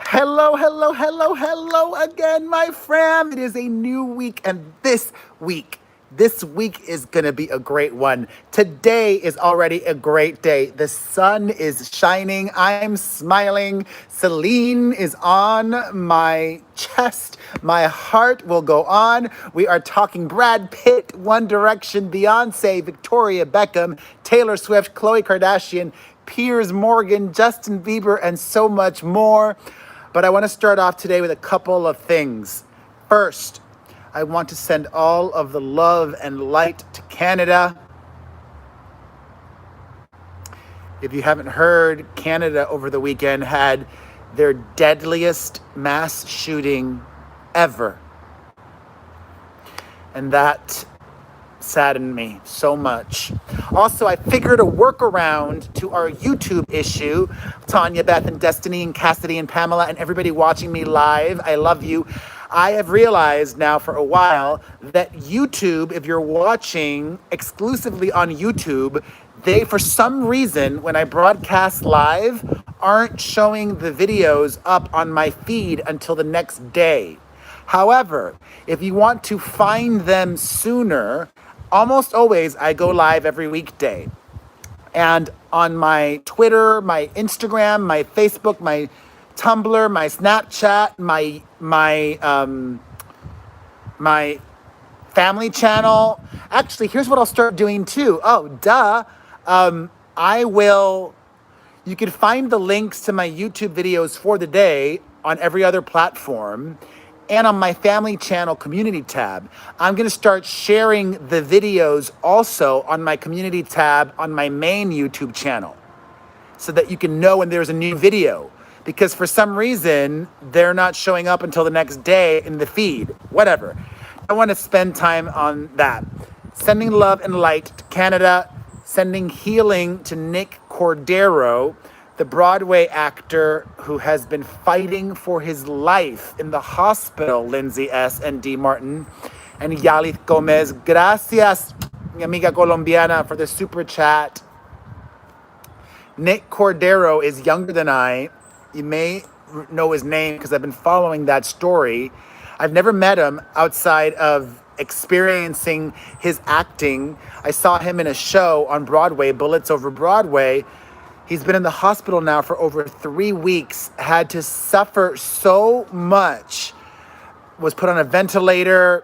Hello, hello, hello, hello again, my fam. It is a new week, and this week is gonna be a great one. Today is already a great day. The sun is shining. I'm smiling. Celine is on my chest. My heart will go on. We are talking Brad Pitt, One Direction, Beyonce, Victoria Beckham, Taylor Swift, Khloe Kardashian, Piers Morgan, Justin Bieber, and so much more. But I want to start off today with a couple of things. First, I want to send all of the love and light to Canada. If you haven't heard, Canada over the weekend had their deadliest mass shooting ever. And that saddened me so much. Also, I figured a workaround to our YouTube issue. Tanya, Beth, and Destiny, and Cassidy, and Pamela, and everybody watching me live, I love you. I have realized now for a while that YouTube, if you're watching exclusively on YouTube, they, for some reason, when I broadcast live, aren't showing the videos up on my feed until the next day. However, if you want to find them sooner, almost always I go live every weekday. And on my Twitter, my Instagram, my Facebook, my Tumblr, my Snapchat, my family channel. Actually, here's what I'll start doing too. Oh, duh. You can find the links to my YouTube videos for the day on every other platform and on my family channel community tab. I'm gonna start sharing the videos also on my community tab on my main YouTube channel so that you can know when there's a new video. Because for some reason, they're not showing up until the next day in the feed. Whatever. I wanna spend time on that. Sending love and light to Canada, sending healing to Nick Cordero, the Broadway actor who has been fighting for his life in the hospital, Lindsay S. and D. Martin, and Yalit Gomez. Gracias, mi amiga colombiana, for the super chat. Nick Cordero is younger than I. You may know his name because I've been following that story. I've never met him outside of experiencing his acting. I saw him in a show on Broadway, Bullets Over Broadway. He's been in the hospital now for over 3 weeks, had to suffer so much, was put on a ventilator,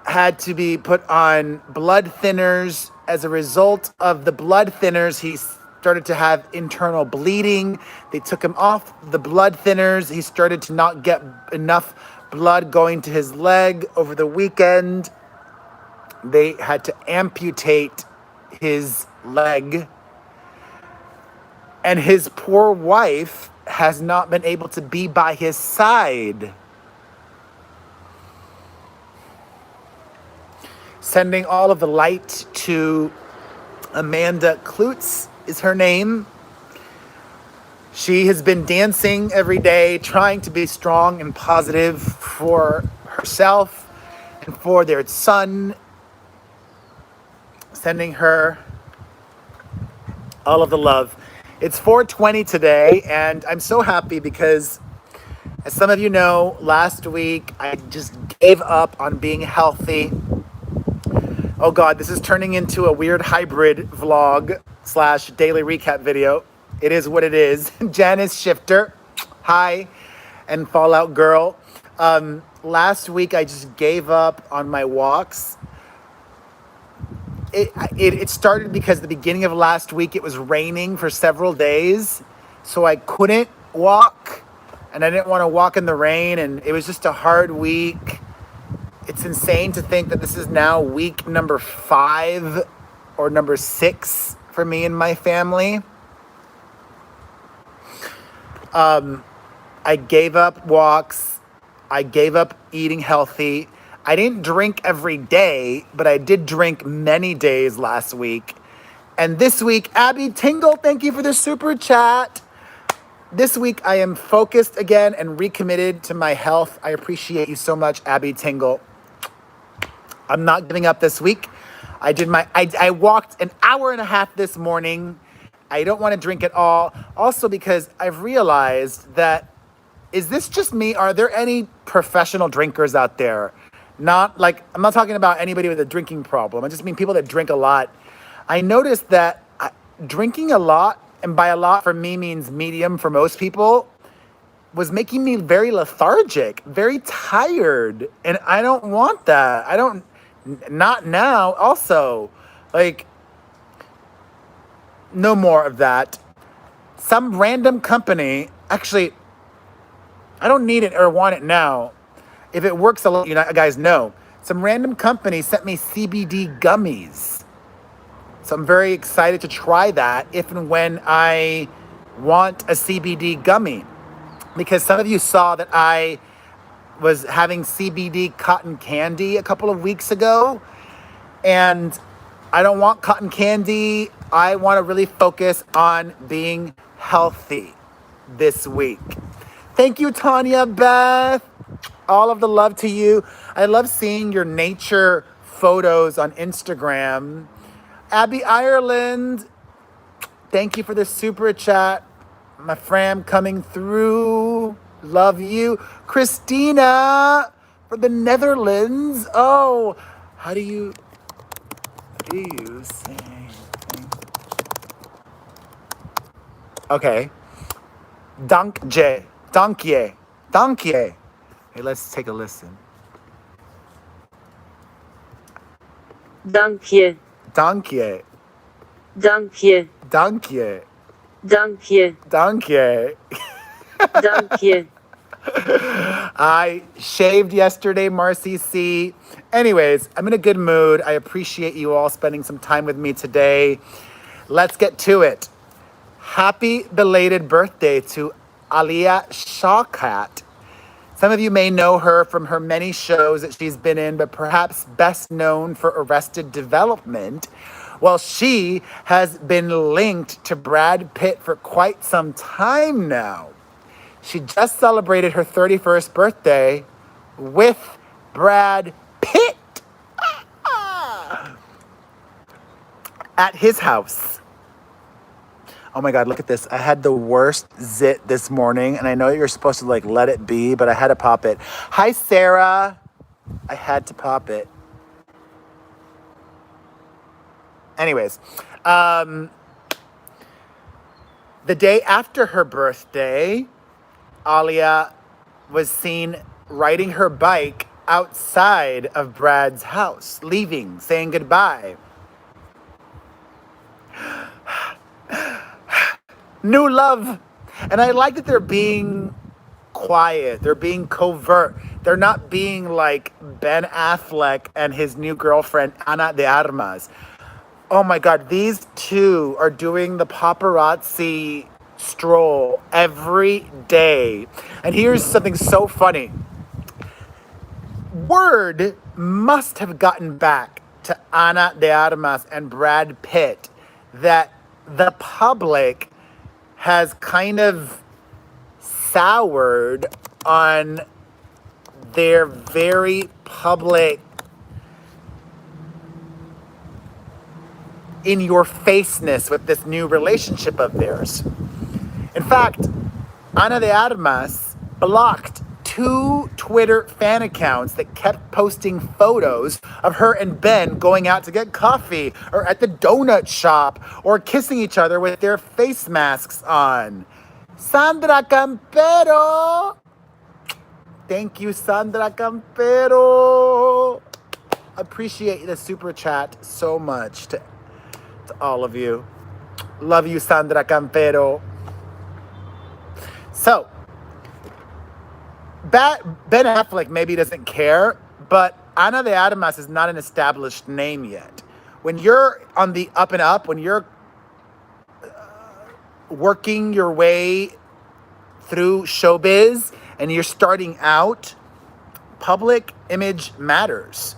had to be put on blood thinners. As a result of the blood thinners, he started to have internal bleeding. They took him off the blood thinners. He started to not get enough blood going to his leg. Over the weekend, they had to amputate his leg. And his poor wife has not been able to be by his side. Sending all of the light to Amanda Klutz is her name. She has been dancing every day, trying to be strong and positive for herself and for their son. Sending her all of the love. It's 4:20 today, and I'm so happy because, as some of you know, last week I just gave up on being healthy. Oh God, this is turning into a weird hybrid vlog / daily recap video. It is what it is. Janice Shifter, hi, and Fallout Girl. Last week I just gave up on my walks. It started because the beginning of last week it was raining for several days, so I couldn't walk, and I didn't want to walk in the rain, and it was just a hard week. It's insane to think that this is now week number 5 or number 6 for me and my family. I gave up walks. I gave up eating healthy. I didn't drink every day, but I did drink many days last week. And this week, Abby Tingle, thank you for the super chat. This week, I am focused again and recommitted to my health. I appreciate you so much, Abby Tingle. I'm not giving up this week. I walked an hour and a half this morning. I don't want to drink at all. Also because I've realized that is this just me? Are there any professional drinkers out there? Not like, I'm not talking about anybody with a drinking problem. I just mean people that drink a lot. I noticed that drinking a lot, and by a lot for me means medium for most people, was making me very lethargic, very tired. And I don't want that. Not now. Also, like, no more of that. Some random company, actually, I don't need it or want it now. If it works, I'll let you guys know. Some random company sent me CBD gummies. So I'm very excited to try that if and when I want a CBD gummy. Because some of you saw that I was having CBD cotton candy a couple of weeks ago. And I don't want cotton candy. I want to really focus on being healthy this week. Thank you, Tanya Beth. All of the love to you. I love seeing your nature photos on Instagram. Abby Ireland, thank you for the super chat. My fam coming through. Love you. Christina for the Netherlands. Oh, how do you say? Okay. Dankje. Dankje. Dankje. Hey, let's take a listen. Dankje. Dankje. Dankje. Dankje. Dankje. Dankje. Dankje. I shaved yesterday, Marcy C. Anyways, I'm in a good mood. I appreciate you all spending some time with me today. Let's get to it. Happy belated birthday to Alia Shawkat. Some of you may know her from her many shows that she's been in, but perhaps best known for Arrested Development. Well, she has been linked to Brad Pitt for quite some time now. She just celebrated her 31st birthday with Brad Pitt at his house. Oh my God, look at this. I had the worst zit this morning, and I know you're supposed to like let it be, but I had to pop it. Hi, Sarah. I had to pop it. Anyways, the day after her birthday, Alia was seen riding her bike outside of Brad's house, leaving, saying goodbye. New love. And I like that they're being quiet. They're being covert. They're not being like Ben Affleck and his new girlfriend, Ana de Armas. Oh my God, these two are doing the paparazzi stroll every day. And here's something so funny. Word must have gotten back to Ana de Armas and Brad Pitt that the public has kind of soured on their very public, in-your-faceness with this new relationship of theirs. In fact, Ana de Armas blocked 2 Twitter fan accounts that kept posting photos of her and Ben going out to get coffee or at the donut shop or kissing each other with their face masks on. Sandra Campero. Thank you, Sandra Campero. Appreciate the super chat so much to all of you. Love you, Sandra Campero. So, Ben Affleck maybe doesn't care, but Ana de Armas is not an established name yet. When you're on the up and up, when you're working your way through showbiz and you're starting out, public image matters.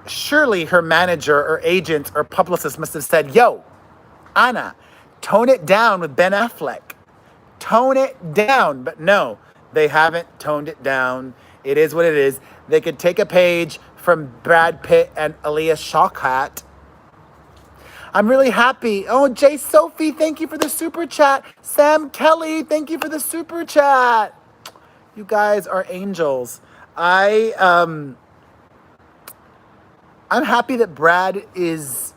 Surely her manager or agent or publicist must have said, yo, Ana, tone it down with Ben Affleck. Tone it down. But no, they haven't toned it down. It is what it is. They could take a page from Brad Pitt and Alia Shawkat. I'm really happy. Oh, Jay Sophie, thank you for the super chat. Sam Kelly, thank you for the super chat. You guys are angels. I'm happy that Brad is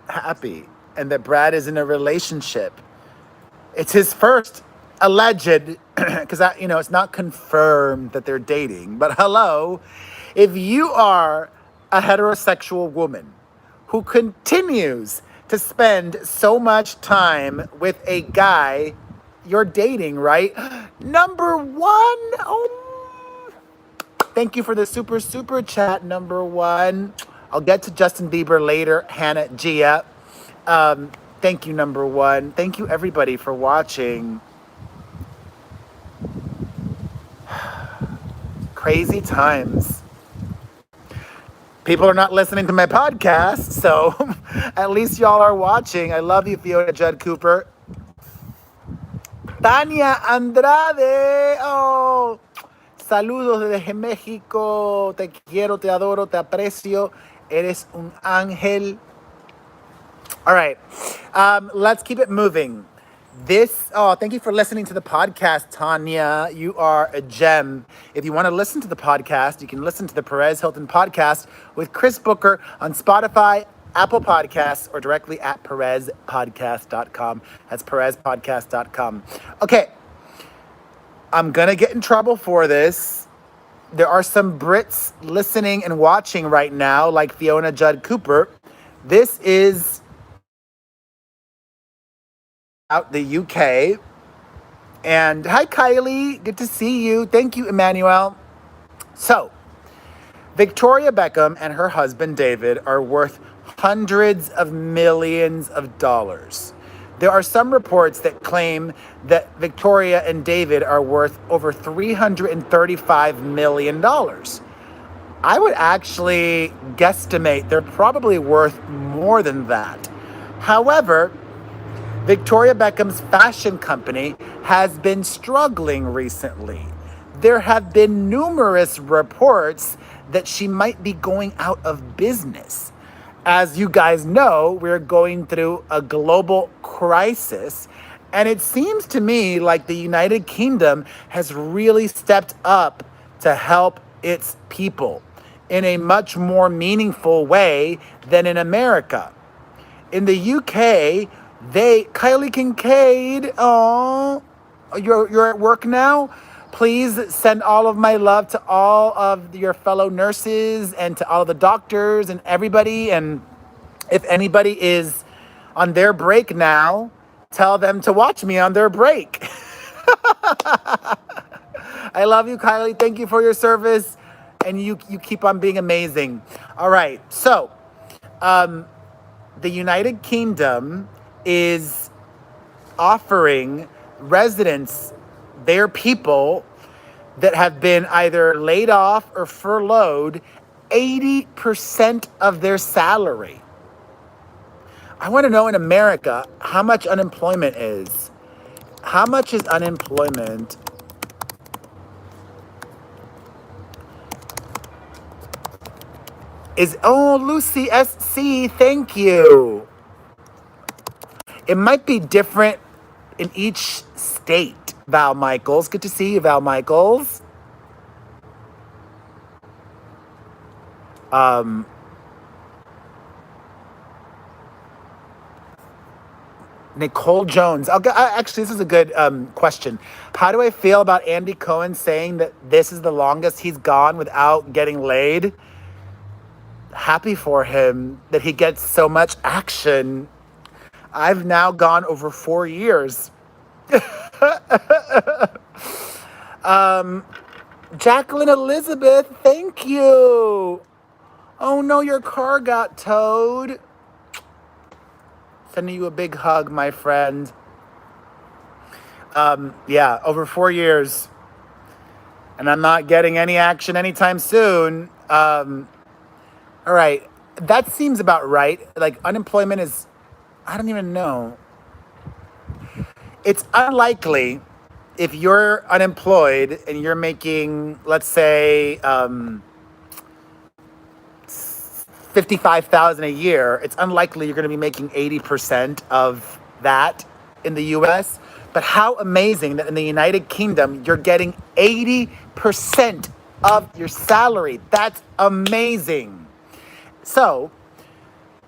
happy and that Brad is in a relationship. It's his first alleged, because it's not confirmed that they're dating. But hello, if you are a heterosexual woman who continues to spend so much time with a guy you're dating, right? Number one, oh, thank you for the super chat, number one. I'll get to Justin Bieber later, Hannah Gia. Thank you, number one. Thank you, everybody, for watching. Crazy times. People are not listening to my podcast, so at least y'all are watching. I love you, Fiona Judd Cooper. Tania Andrade. Oh, saludos desde México. Te quiero, te adoro, te aprecio. Eres un ángel. All right, let's keep it moving. Thank you for listening to the podcast, Tanya. You are a gem. If you want to listen to the podcast, you can listen to the Perez Hilton podcast with Chris Booker on Spotify, Apple Podcasts, or directly at perezpodcast.com. That's perezpodcast.com. Okay, I'm going to get in trouble for this. There are some Brits listening and watching right now, like Fiona Judd Cooper. This is out the UK. And hi, Kylie. Good to see you. Thank you, Emmanuel. So, Victoria Beckham and her husband, David, are worth hundreds of millions of dollars. There are some reports that claim that Victoria and David are worth over $335 million. I would actually guesstimate they're probably worth more than that. However, Victoria Beckham's fashion company has been struggling recently. There have been numerous reports that she might be going out of business. As you guys know, we're going through a global crisis, and it seems to me like the United Kingdom has really stepped up to help its people in a much more meaningful way than in America. In the UK, Kylie Kincaid, you're at work now? Please send all of my love to all of your fellow nurses and to all of the doctors and everybody. And if anybody is on their break now, tell them to watch me on their break. I love you, Kylie. Thank you for your service. And you keep on being amazing. All right. So, the United Kingdom is offering residents, their people that have been either laid off or furloughed, 80% of their salary. I want to know in America how much unemployment is. How much is unemployment? Lucy SC, thank you. It might be different in each state, Val Michaels. Good to see you, Val Michaels. Nicole Jones. Actually, this is a good question. How do I feel about Andy Cohen saying that this is the longest he's gone without getting laid? Happy for him that he gets so much action. I've now gone over 4 years. Jacqueline Elizabeth, thank you. Oh no, your car got towed. Sending you a big hug, my friend. Yeah, over 4 years. And I'm not getting any action anytime soon. All right, that seems about right. Like, unemployment is, I don't even know. It's unlikely if you're unemployed and you're making, let's say, $55,000 a year, it's unlikely you're going to be making 80% of that in the US. But how amazing that in the United Kingdom, you're getting 80% of your salary. That's amazing. So,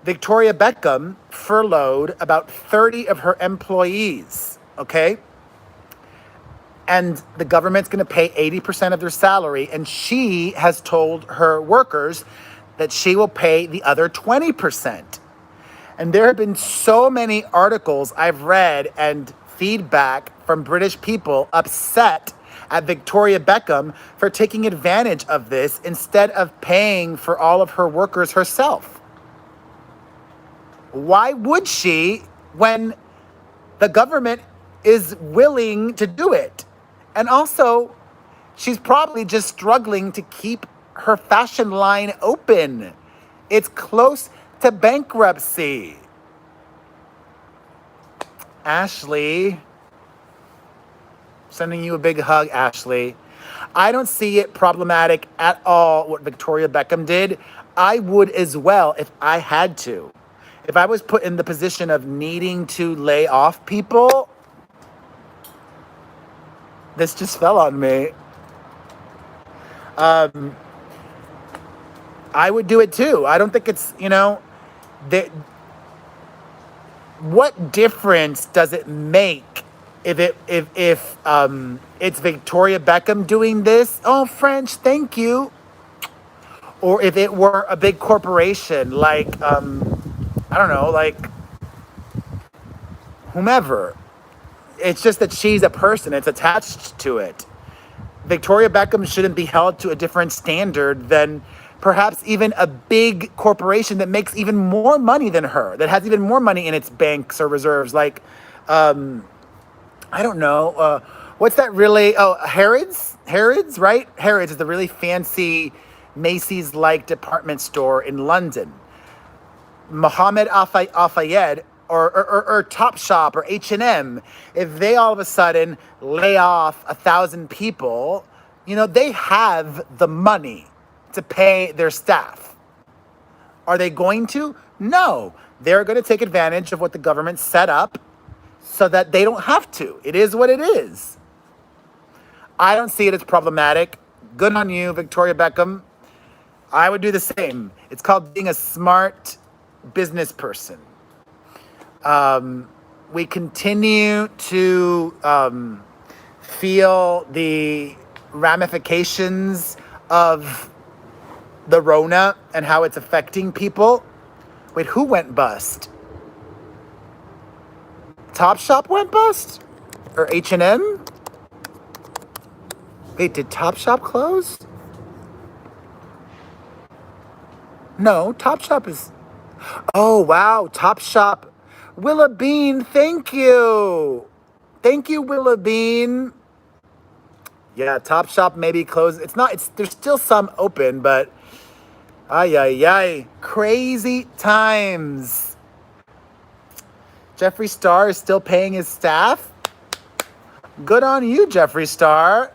Victoria Beckham furloughed about 30 of her employees, okay? And the government's going to pay 80% of their salary. And she has told her workers that she will pay the other 20%. And there have been so many articles I've read and feedback from British people upset at Victoria Beckham for taking advantage of this instead of paying for all of her workers herself. Why would she when the government is willing to do it? And also, she's probably just struggling to keep her fashion line open. It's close to bankruptcy. Ashley, sending you a big hug, Ashley. I don't see it problematic at all what Victoria Beckham did. I would as well if I had to. If I was put in the position of needing to lay off people, this just fell on me. I would do it too. I don't think it's, that. What difference does it make if it's Victoria Beckham doing this? Oh, French, thank you. Or if it were a big corporation like I don't know, like whomever. It's just that she's a person. It's attached to it. Victoria Beckham shouldn't be held to a different standard than perhaps even a big corporation that makes even more money than her, that has even more money in its banks or reserves. Like, I don't know. What's that really? Oh, Harrods? Harrods, right? Harrods is the really fancy Macy's-like department store in London. Mohammed Al-Fayed or Topshop or H&M, if they all of a sudden lay off 1,000 people, they have the money to pay their staff. Are they going to? No. They're going to take advantage of what the government set up so that they don't have to. It is what it is. I don't see it as problematic. Good on you, Victoria Beckham. I would do the same. It's called being a smart business person. We continue to feel the ramifications of the Rona and how it's affecting people. Wait, who went bust? Topshop went bust? Or H&M? Wait, did Topshop close? No, Topshop is... Oh, wow, Topshop. Willa Bean, thank you. Thank you, Willa Bean. Yeah, Topshop maybe closed. There's still some open, but ay. Crazy times. Jeffree Star is still paying his staff. Good on you, Jeffree Star.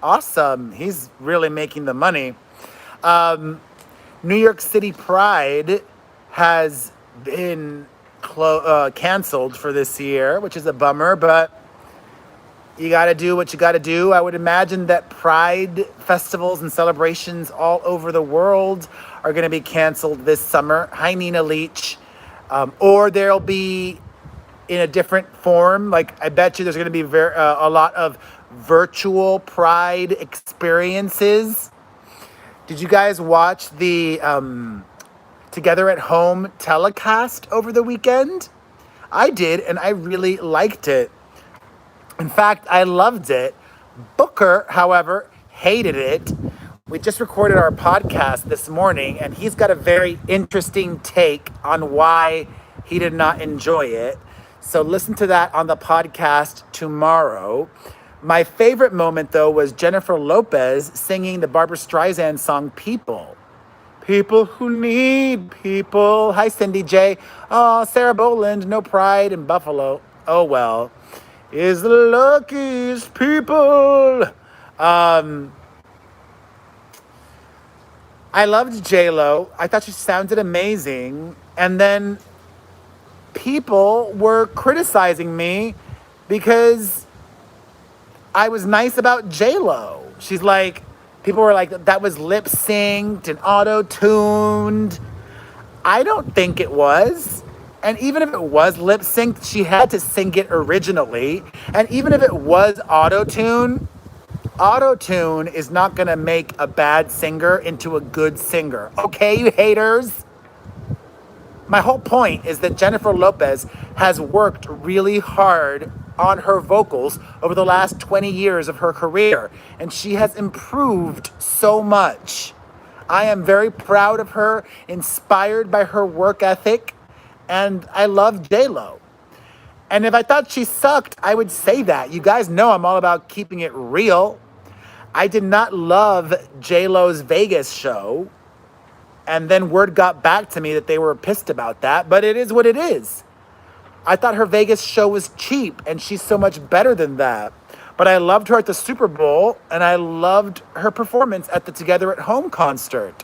Awesome. He's really making the money. New York City Pride has been canceled for this year, which is a bummer, but you got to do what you got to do. I would imagine that Pride festivals and celebrations all over the world are going to be canceled this summer. Hi, Nina Leach. Or there'll be in a different form. Like, I bet you there's going to be a lot of virtual Pride experiences. Did you guys watch the Together at Home telecast over the weekend? I did, and I really liked it. In fact, I loved it. Booker, however, hated it. We just recorded our podcast this morning, and he's got a very interesting take on why he did not enjoy it. So listen to that on the podcast tomorrow. My favorite moment, though, was Jennifer Lopez singing the Barbra Streisand song, People. People who need people. Hi, Cindy J. Oh, Sarah Boland, no pride in Buffalo. Oh, well. Is the luckiest people. I loved J-Lo. I thought she sounded amazing. And then people were criticizing me because I was nice about J-Lo. She's like, people were like, that was lip synced and auto tuned. I don't think it was. And even if it was lip synced, she had to sing it originally. And even if it was auto tune is not gonna make a bad singer into a good singer. Okay, you haters? My whole point is that Jennifer Lopez has worked really hard on her vocals over the last 20 years of her career, and she has improved so much. I am very proud of her, inspired by her work ethic, and I love J-Lo. And if I thought she sucked, I would say that. You guys know I'm all about keeping it real. I did not love J-Lo's Vegas show. And then word got back to me that they were pissed about that, but it is what it is. I thought her Vegas show was cheap, and she's so much better than that. But I loved her at the Super Bowl, and I loved her performance at the Together at Home concert.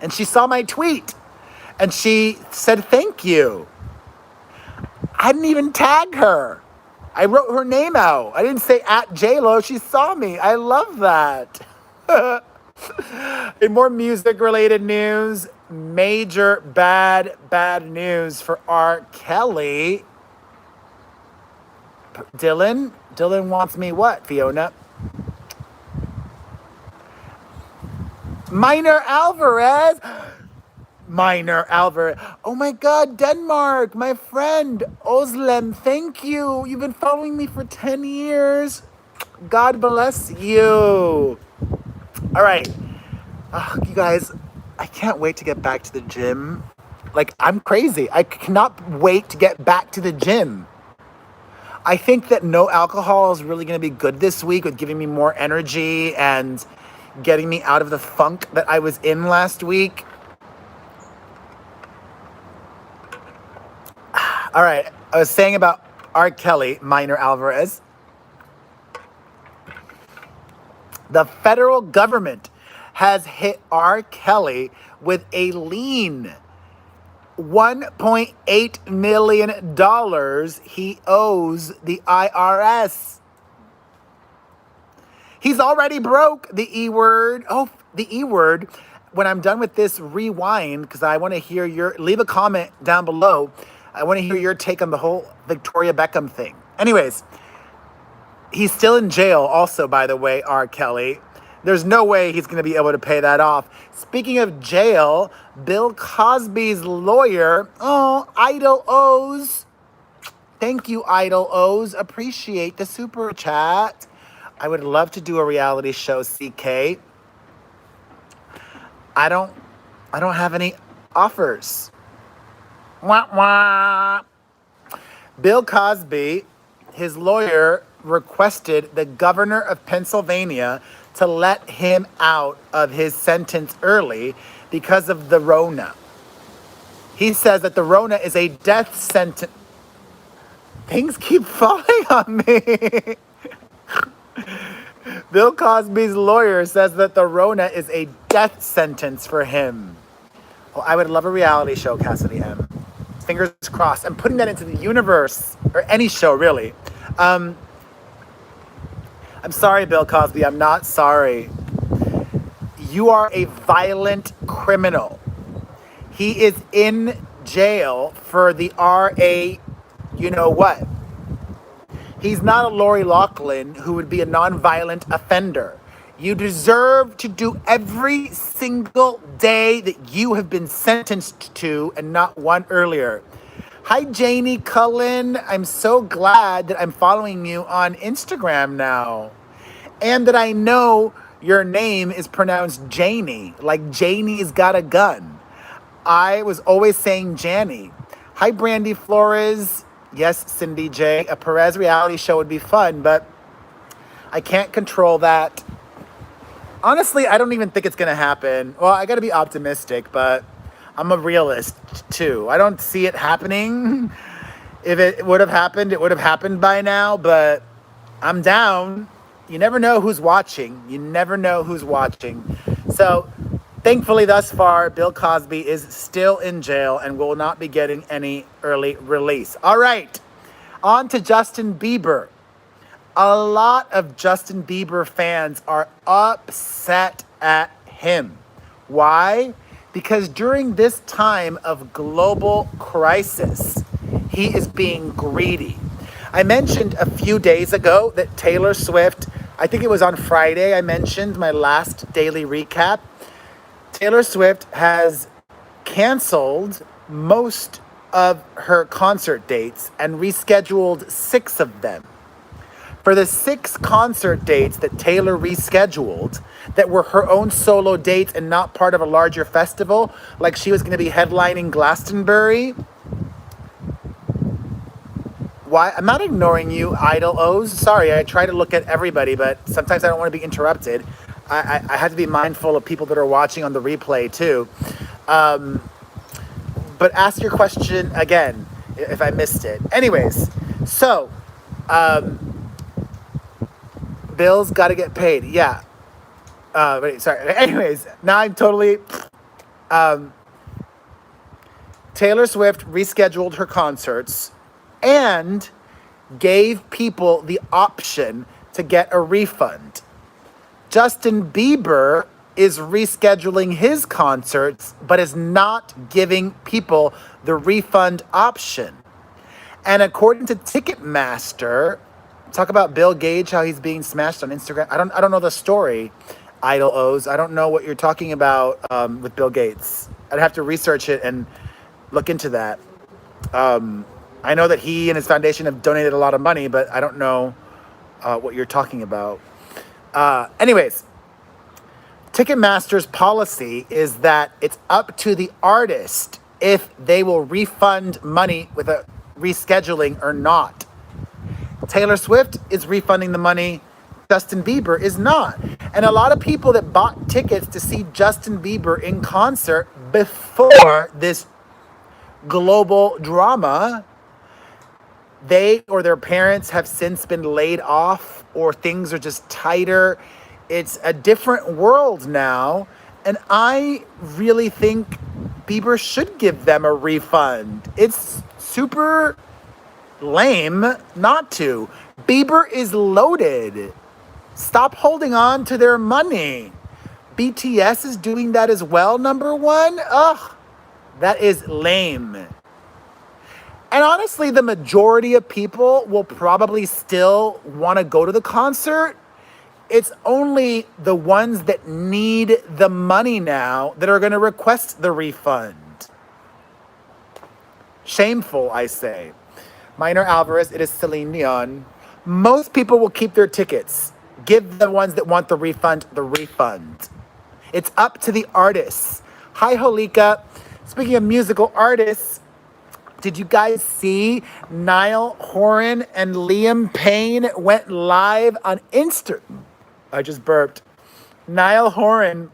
And she saw my tweet, and she said thank you. I didn't even tag her. I wrote her name out. I didn't say at J-Lo. She saw me. I love that. In more music-related news, major bad news for R. Kelly. Dylan wants me what, Fiona? Minor Alvarez. Oh my God, Denmark, my friend. Oslem, thank you. You've been following me for 10 years. God bless you. All right. You guys, I can't wait to get back to the gym. Like, I'm crazy. I cannot wait to get back to the gym. I think that no alcohol is really going to be good this week with giving me more energy and getting me out of the funk that I was in last week. All right, I was saying about R. Kelly, Minor Alvarez. The federal government has hit R. Kelly with a lien. $1.8 million he owes the IRS. He's already broke the E word. Oh, the E word. When I'm done with this rewind, because I want to hear leave a comment down below. I want to hear your take on the whole Victoria Beckham thing. Anyways, he's still in jail also, by the way, R. Kelly. There's no way he's going to be able to pay that off. Speaking of jail, Bill Cosby's lawyer, Idol O's. Thank you, Idol O's. Appreciate the super chat. I would love to do a reality show, CK. I don't have any offers. Wah, wah. Bill Cosby, his lawyer, requested the governor of Pennsylvania to let him out of his sentence early because of the Rona. He says that the Rona is a death sentence. Things keep falling on me. Bill Cosby's lawyer says that the Rona is a death sentence for him. Well, I would love a reality show, Cassidy M. Fingers crossed. I'm putting that into the universe, or any show, really. I'm sorry, Bill Cosby. I'm not sorry. You are a violent criminal. He is in jail for the RA, you know what. He's not a Lori Loughlin who would be a non-violent offender. You deserve to do every single day that you have been sentenced to and not one earlier. Hi, Janie Cullen. I'm so glad that I'm following you on Instagram now. And that I know your name is pronounced Janie, like Janie's got a gun. I was always saying Janny. Hi, Brandy Flores. Yes, Cindy J. A Perez reality show would be fun, but I can't control that. Honestly, I don't even think it's going to happen. Well, I got to be optimistic, but I'm a realist too. I don't see it happening. If it would have happened, it would have happened by now, but I'm down. You never know who's watching. So Thankfully, thus far, Bill Cosby is still in jail and will not be getting any early release. All right, on to Justin Bieber. A lot of Justin Bieber fans are upset at him. Why? Because during this time of global crisis, he is being greedy. I mentioned a few days ago that Taylor Swift, I think it was on Friday, I mentioned my last daily recap. Taylor Swift has canceled most of her concert dates and rescheduled 6 of them. For the 6 concert dates that Taylor rescheduled, that were her own solo dates and not part of a larger festival, like she was going to be headlining Glastonbury. Why? I'm not ignoring you, Idol O's. Sorry, I try to look at everybody, but sometimes I don't want to be interrupted. I have to be mindful of people that are watching on the replay too. But ask your question again if I missed it. Anyways, so Bill's got to get paid. Yeah. Sorry. Anyways, now I'm totally... Taylor Swift rescheduled her concerts and gave people the option to get a refund. Justin Bieber is rescheduling his concerts, but is not giving people the refund option. And according to Ticketmaster, talk about Bill Gage, how he's being smashed on Instagram. I don't know the story, Idol O's. I don't know what you're talking about with Bill Gates. I'd have to research it and look into that. I know that he and his foundation have donated a lot of money, but I don't know what you're talking about. Anyways, Ticketmaster's policy is that it's up to the artist if they will refund money with a rescheduling or not. Taylor Swift is refunding the money. Justin Bieber is not. And a lot of people that bought tickets to see Justin Bieber in concert before this global drama, they or their parents have since been laid off, or things are just tighter. It's a different world now. And I really think Bieber should give them a refund. It's super lame not to. Bieber is loaded. Stop holding on to their money. BTS is doing that as well, number one. Ugh, that is lame. And honestly, the majority of people will probably still want to go to the concert. It's only the ones that need the money now that are going to request the refund. Shameful, I say. Minor Alvarez, it is Celine Dion. Most people will keep their tickets. Give the ones that want the refund the refund. It's up to the artists. Hi, Holika. Speaking of musical artists, did you guys see Niall Horan and Liam Payne went live on Instagram? I just burped. Niall Horan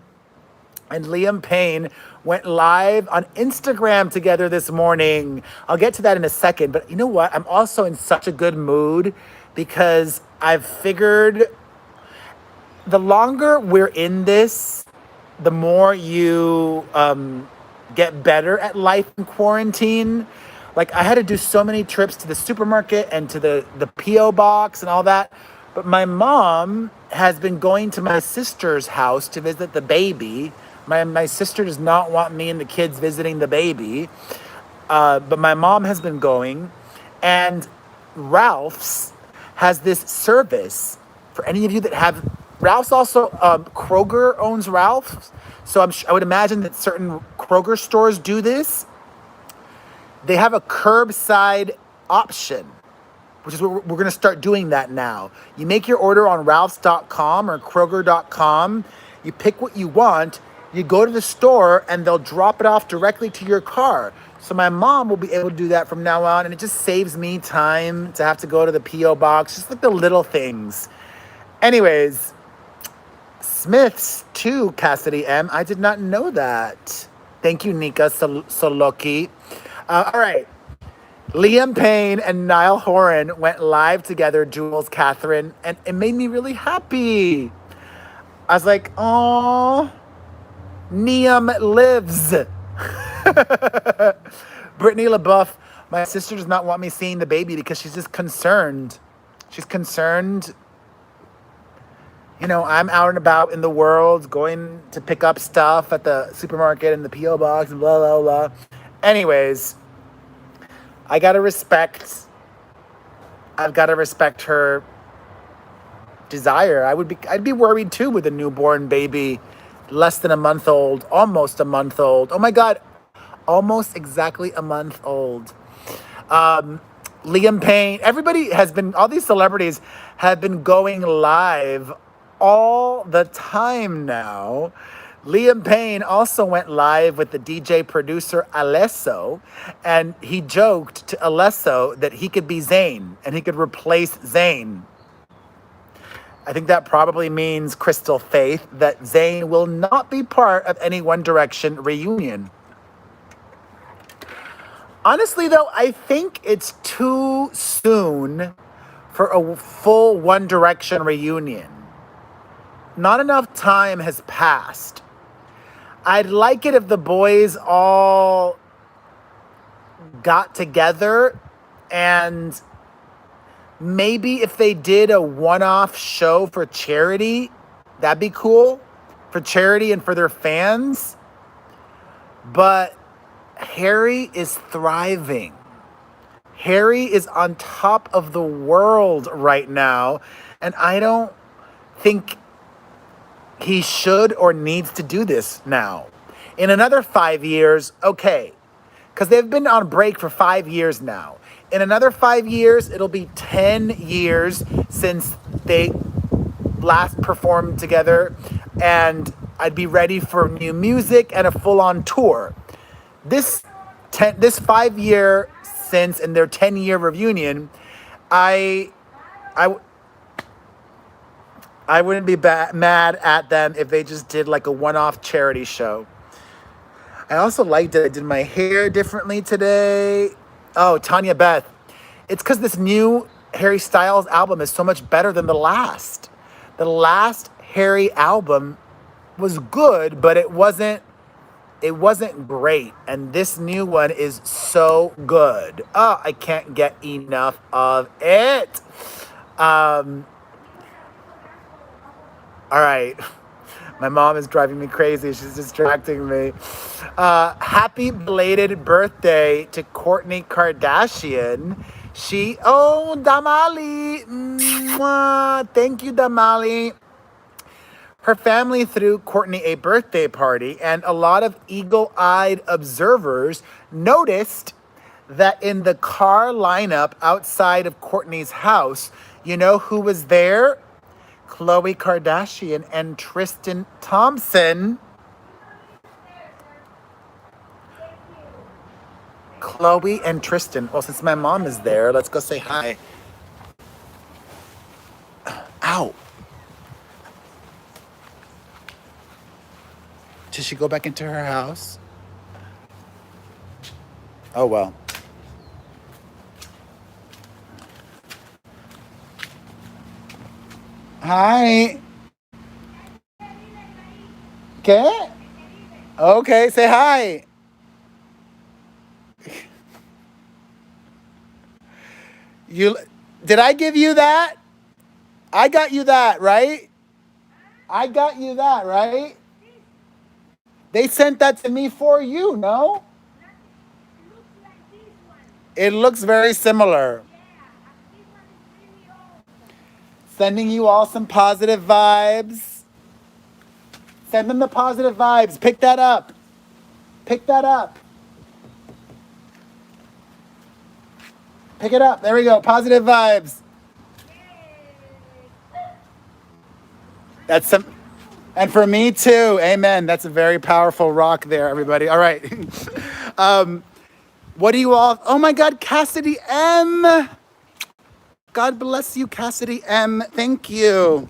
and Liam Payne went live on Instagram together this morning. I'll get to that in a second, but you know what? I'm also in such a good mood because I've figured the longer we're in this, the more you get better at life in quarantine. Like, I had to do so many trips to the supermarket and to the P.O. box and all that. But my mom has been going to my sister's house to visit the baby. My sister does not want me and the kids visiting the baby. But my mom has been going. And Ralph's has this service for any of you that have... Ralph's also... Kroger owns Ralph's. So I would imagine that certain Kroger stores do this. They have a curbside option, which is what we're going to start doing that now. You make your order on Ralphs.com or Kroger.com. You pick what you want. You go to the store and they'll drop it off directly to your car. So my mom will be able to do that from now on. And it just saves me time to have to go to the P.O. box. Just like the little things. Anyways, Smith's too, Cassidy M. I did not know that. Thank you, Nika Soloki. All right. Liam Payne and Niall Horan went live together, Jules, Catherine, and it made me really happy. I was like, oh, Neum lives. Brittany LaBeouf, my sister does not want me seeing the baby because she's just concerned. She's concerned. You know, I'm out and about in the world going to pick up stuff at the supermarket and the P.O. box and blah, blah, blah. Anyways, I've got to respect her desire. I'd be worried too with a newborn baby, less than a month old, almost a month old. Oh my God, almost exactly a month old. Liam Payne, all these celebrities have been going live all the time now. Liam Payne also went live with the DJ producer Alesso, and he joked to Alesso that he could be Zayn and he could replace Zayn. I think that probably means, Crystal Faith, that Zayn will not be part of any One Direction reunion. Honestly, though, I think it's too soon for a full One Direction reunion. Not enough time has passed. I'd like it if the boys all got together and maybe if they did a one-off show for charity, that'd be cool. For charity and for their fans. But Harry is thriving. Harry is on top of the world right now. And I don't think he should or needs to do this now. In another 5 years, okay. Because they've been on break for 5 years now. In another 5 years, it'll be 10 years since they last performed together. And I'd be ready for new music and a full-on tour. This 5 year since and their 10-year reunion, I wouldn't be mad at them if they just did like a one-off charity show. I also liked that I did my hair differently today. Oh, Tanya Beth. It's because this new Harry Styles album is so much better than the last. The last Harry album was good, but it wasn't great. And this new one is so good. Oh, I can't get enough of it. All right. My mom is driving me crazy. She's distracting me. Happy belated birthday to Kourtney Kardashian. Damali. Mwah. Thank you, Damali. Her family threw Kourtney a birthday party, and a lot of eagle-eyed observers noticed that in the car lineup outside of Kourtney's house, you know who was there? Khloe Kardashian and Tristan Thompson. Khloe and Tristan. Well, since my mom is there, let's go say hi. Ow. Did she go back into her house? Oh, well. Hi. ¿Qué? Okay, say hi. Did I give you that? I got you that, right? I got you that, right? They sent that to me for you, no? It looks very similar. Sending you all some positive vibes. Send them the positive vibes. Pick that up. Pick that up. Pick it up. There we go. Positive vibes. That's some, and for me too. Amen. That's a very powerful rock there, everybody. All right. What do you all? Oh my God, Cassidy M. God bless you, Cassidy M. Thank you.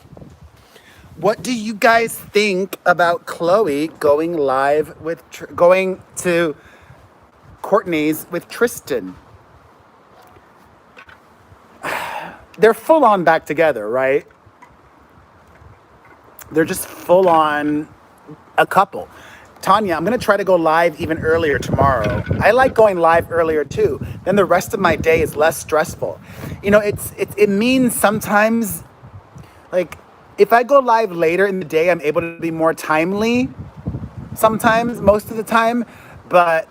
What do you guys think about Khloe going live with, going to Kourtney's with Tristan? They're full on back together, right? They're just full on a couple. Tanya, I'm gonna try to go live even earlier tomorrow. I like going live earlier too. Then the rest of my day is less stressful. You know, it means sometimes, like, if I go live later in the day, I'm able to be more timely. Sometimes, most of the time, but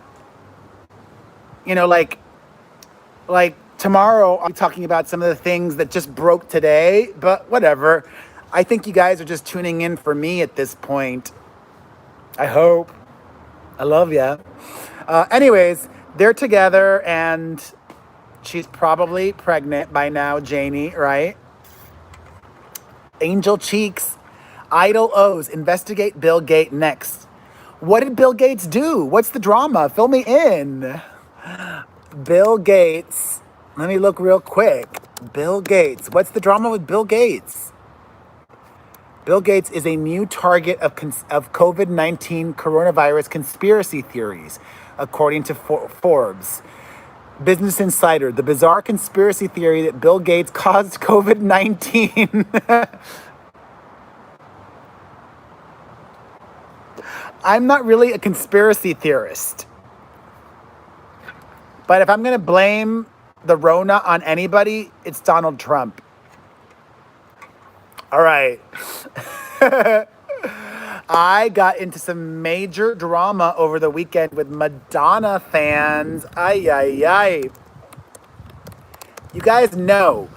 you know, like tomorrow, I'll be talking about some of the things that just broke today. But whatever. I think you guys are just tuning in for me at this point. I hope. I love ya. Anyways, they're together and she's probably pregnant by now, Janie, right? Angel Cheeks. Idol O's. Investigate Bill Gates next. What did Bill Gates do? What's the drama? Fill me in. Bill Gates. Let me look real quick. Bill Gates. What's the drama with Bill Gates? Bill Gates is a new target of COVID-19 coronavirus conspiracy theories, according to Forbes. Business Insider, the bizarre conspiracy theory that Bill Gates caused COVID-19. I'm not really a conspiracy theorist. But if I'm going to blame the Rona on anybody, it's Donald Trump. All right. I got into some major drama over the weekend with Madonna fans. Ay, ay, ay. You guys know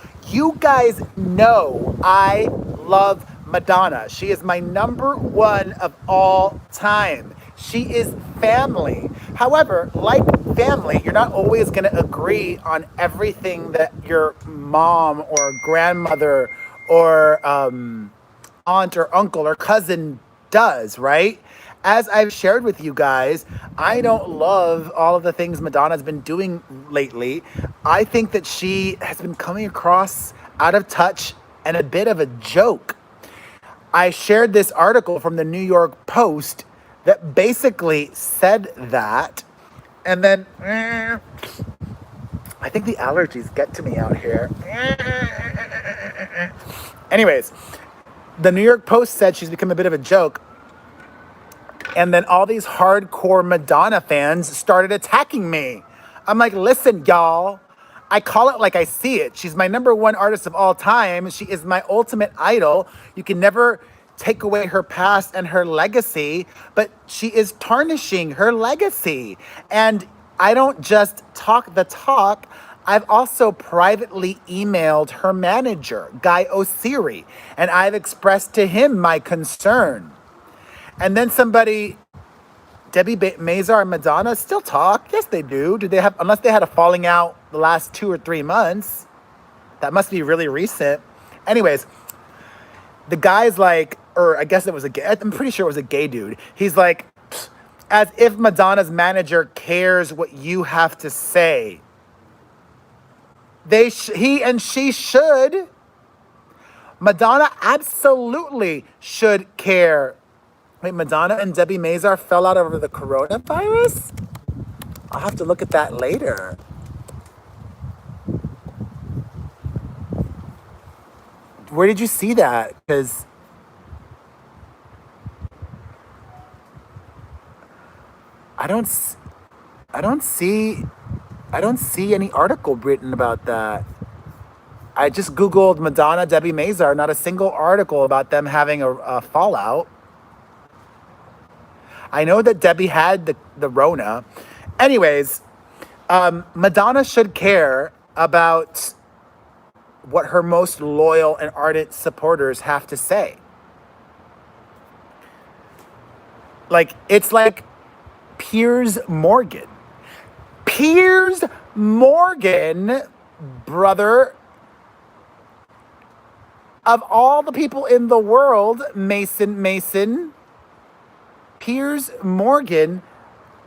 I love Madonna. She is my number one of all time. She is family. However, like family, you're not always going to agree on everything that your mom or grandmother or aunt or uncle or cousin does, right? As I've shared with you guys, I don't love all of the things Madonna's been doing lately. I think that she has been coming across out of touch and a bit of a joke. I shared this article from the New York Post that basically said that. And then, I think the allergies get to me out here. Anyways, the New York Post said she's become a bit of a joke. And then all these hardcore Madonna fans started attacking me. I'm like, listen, y'all. I call it like I see it. She's my number one artist of all time. She is my ultimate idol. You can never take away her past and her legacy, but she is tarnishing her legacy. And I don't just talk the talk. I've also privately emailed her manager, Guy Osiri, and I've expressed to him my concern. And then somebody, Debbie Mazar and Madonna still talk. Yes, they do. Do they have, unless they had a falling out the last 2 or 3 months. That must be really recent. Anyways, the guy's like, or I guess it was a gay, I'm pretty sure it was a gay dude. He's like, as if Madonna's manager cares what you have to say. He and she should. Madonna absolutely should care. Wait, Madonna and Debbie Mazar fell out over the coronavirus? I'll have to look at that later. Where did you see that? Because I don't see any article written about that. I just Googled Madonna, Debbie Mazar, not a single article about them having a fallout. I know that Debbie had the Rona. Anyways, Madonna should care about what her most loyal and ardent supporters have to say. Like, it's like Piers Morgan. Piers Morgan, brother, of all the people in the world, Mason, Piers Morgan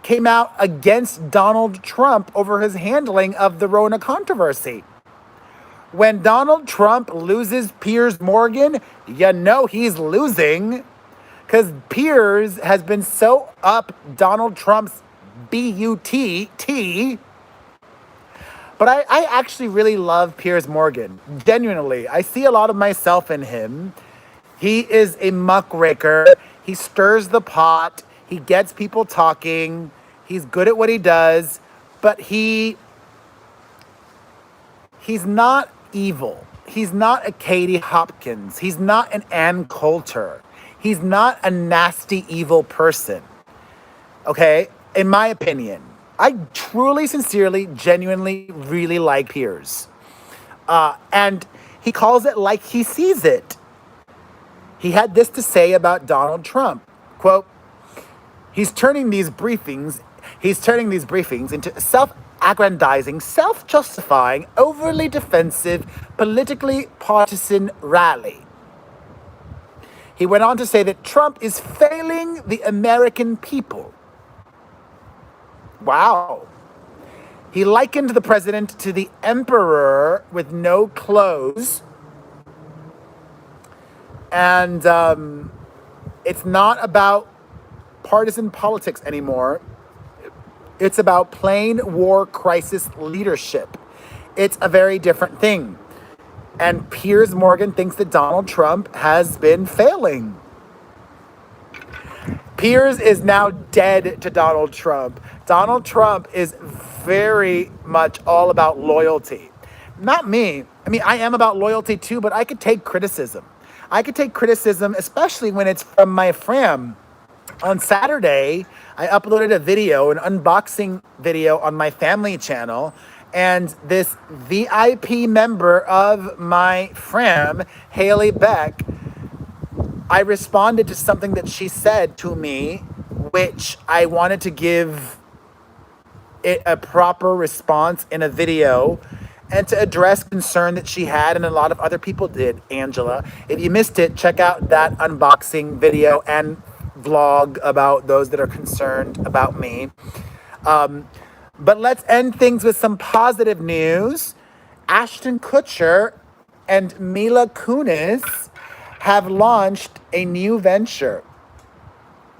came out against Donald Trump over his handling of the Rona controversy. When Donald Trump loses Piers Morgan, you know he's losing, because Piers has been so up Donald Trump's B-U-T-T. But I actually really love Piers Morgan. Genuinely. I see a lot of myself in him. He is a muckraker. He stirs the pot. He gets people talking. He's good at what he does, but he's not evil. He's not a Katie Hopkins. He's not an Ann Coulter. He's not a nasty, evil person. Okay? In my opinion. I truly, sincerely, genuinely really like Piers. And he calls it like he sees it. He had this to say about Donald Trump. Quote, he's turning these briefings into self-aggrandizing, self-justifying, overly defensive, politically partisan rally. He went on to say that Trump is failing the American people. Wow. He likened the president to the emperor with no clothes. And it's not about partisan politics anymore. It's about plain war crisis leadership. It's a very different thing. And Piers Morgan thinks that Donald Trump has been failing. Piers is now dead to Donald Trump. Donald Trump is very much all about loyalty. Not me. I mean, I am about loyalty too, but I could take criticism. I could take criticism, especially when it's from my fam. On Saturday, I uploaded a video, an unboxing video on my family channel, and this VIP member of my fam, Haley Beck, I responded to something that she said to me, which I wanted to give it a proper response in a video and to address concern that she had and a lot of other people did, Angela. If you missed it, check out that unboxing video and vlog about those that are concerned about me. But let's end things with some positive news. Ashton Kutcher and Mila Kunis have launched a new venture.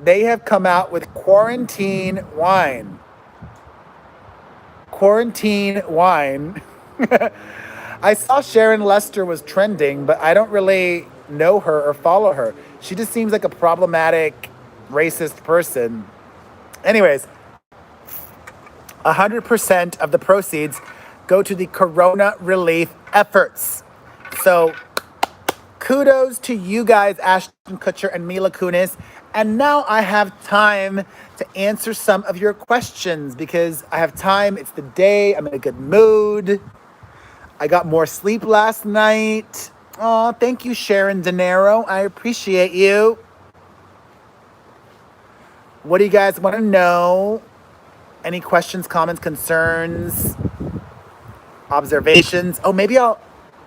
They have come out with quarantine wine. Quarantine wine. I saw Sharon Lester was trending, but I don't really know her or follow her. She just seems like a problematic, racist person. Anyways, 100% of the proceeds go to the corona relief efforts. So kudos to you guys, Ashton Kutcher and Mila Kunis. And now I have time to answer some of your questions because I have time. It's the day. I'm in a good mood. I got more sleep last night. Oh, thank you, Sharon De Niro. I appreciate you. What do you guys want to know? Any questions, comments, concerns, observations? Oh, maybe I'm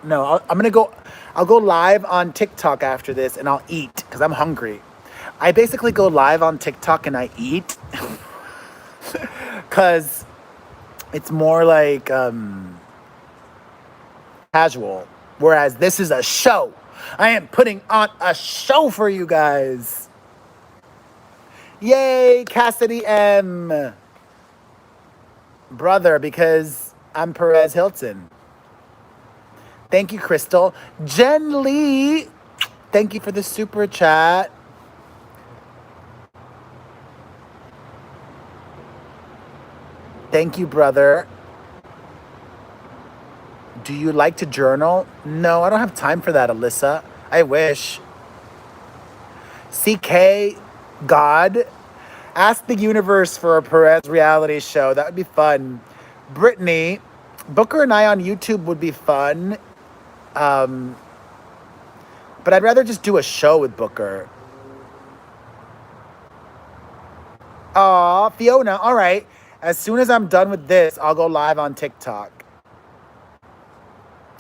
gonna go. I'll go live on TikTok after this, and I'll eat because I'm hungry. I basically go live on TikTok and I eat because it's more like casual. Whereas this is a show. I am putting on a show for you guys. Yay, Cassidy M. Brother, because I'm Perez Hilton. Thank you, Crystal. Jen Lee, thank you for the super chat. Thank you, brother. Do you like to journal? No, I don't have time for that, Alyssa. I wish. CK, God, ask the universe for a Perez reality show. That would be fun. Brittany, Booker and I on YouTube would be fun. But I'd rather just do a show with Booker. Aw, Fiona, all right. As soon as I'm done with this, I'll go live on TikTok.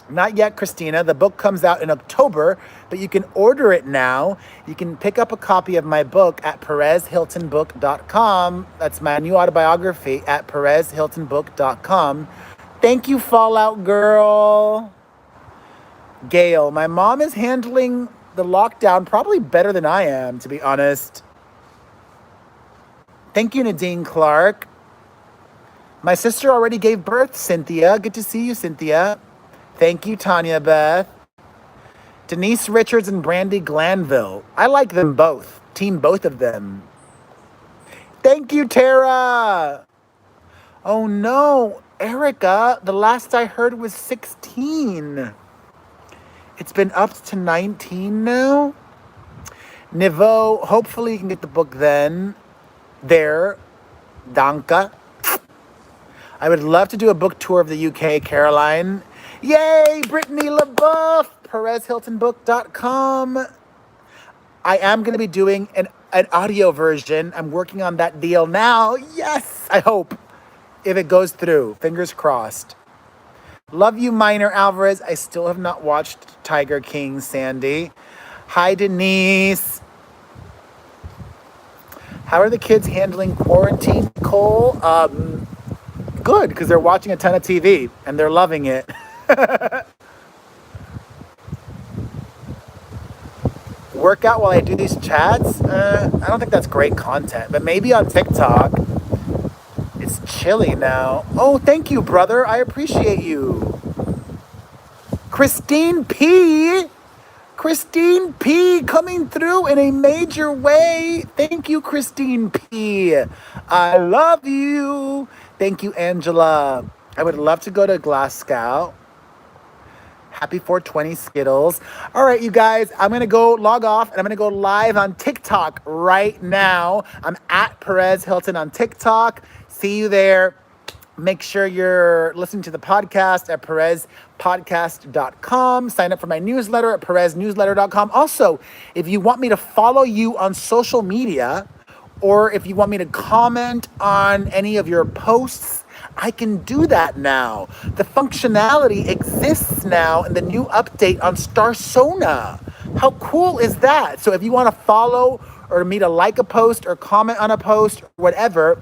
Not yet, Christina. The book comes out in October, but you can order it now. You can pick up a copy of my book at perezhiltonbook.com. That's my new autobiography at perezhiltonbook.com. Thank you, Fallout Girl. Gail, my mom is handling the lockdown probably better than I am, to be honest. Thank you, Nadine Clark. My sister already gave birth, Cynthia. Good to see you, Cynthia. Thank you, Tanya Beth. Denise Richards and Brandy Glanville. I like them both. Team both of them. Thank you, Tara. Oh no, Erica, the last I heard was 16. It's been up to 19 now. Nivo, hopefully you can get the book then. There, Danka. I would love to do a book tour of the UK, Caroline. Yay, Brittany LaBeouf, PerezHiltonBook.com. I am going to be doing an audio version. I'm working on that deal now. Yes, I hope. If it goes through. Fingers crossed. Love you, Minor Alvarez. I still have not watched Tiger King, Sandy. Hi, Denise. How are the kids handling quarantine, Cole? Good, because they're watching a ton of TV and they're loving it. Work out while I do these chats? I don't think that's great content, but maybe on TikTok. It's chilly now. Oh, thank you, brother. I appreciate you. Christine P. Christine P. coming through in a major way. Thank you, Christine P. I love you. Thank you, Angela. I would love to go to Glasgow. Happy 420 Skittles. All right, you guys, I'm going to go log off and I'm going to go live on TikTok right now. I'm at Perez Hilton on TikTok. See you there. Make sure you're listening to the podcast at perezpodcast.com. Sign up for my newsletter at pereznewsletter.com. Also, if you want me to follow you on social media, or if you want me to comment on any of your posts, I can do that now. The functionality exists now in the new update on Starsona. How cool is that? So if you want to follow or me to like a post or comment on a post, or whatever,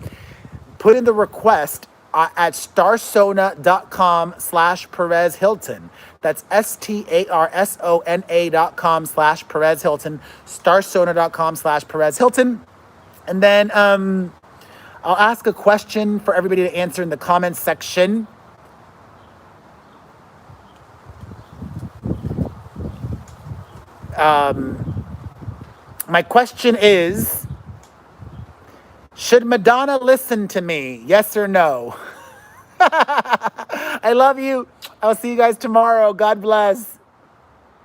put in the request at starsona.com/Perez Hilton. That's starsona.com/Perez Hilton, starsona.com/Perez Hilton. And then I'll ask a question for everybody to answer in the comments section. My question is, should Madonna listen to me? Yes or no? I love you. I'll see you guys tomorrow. God bless.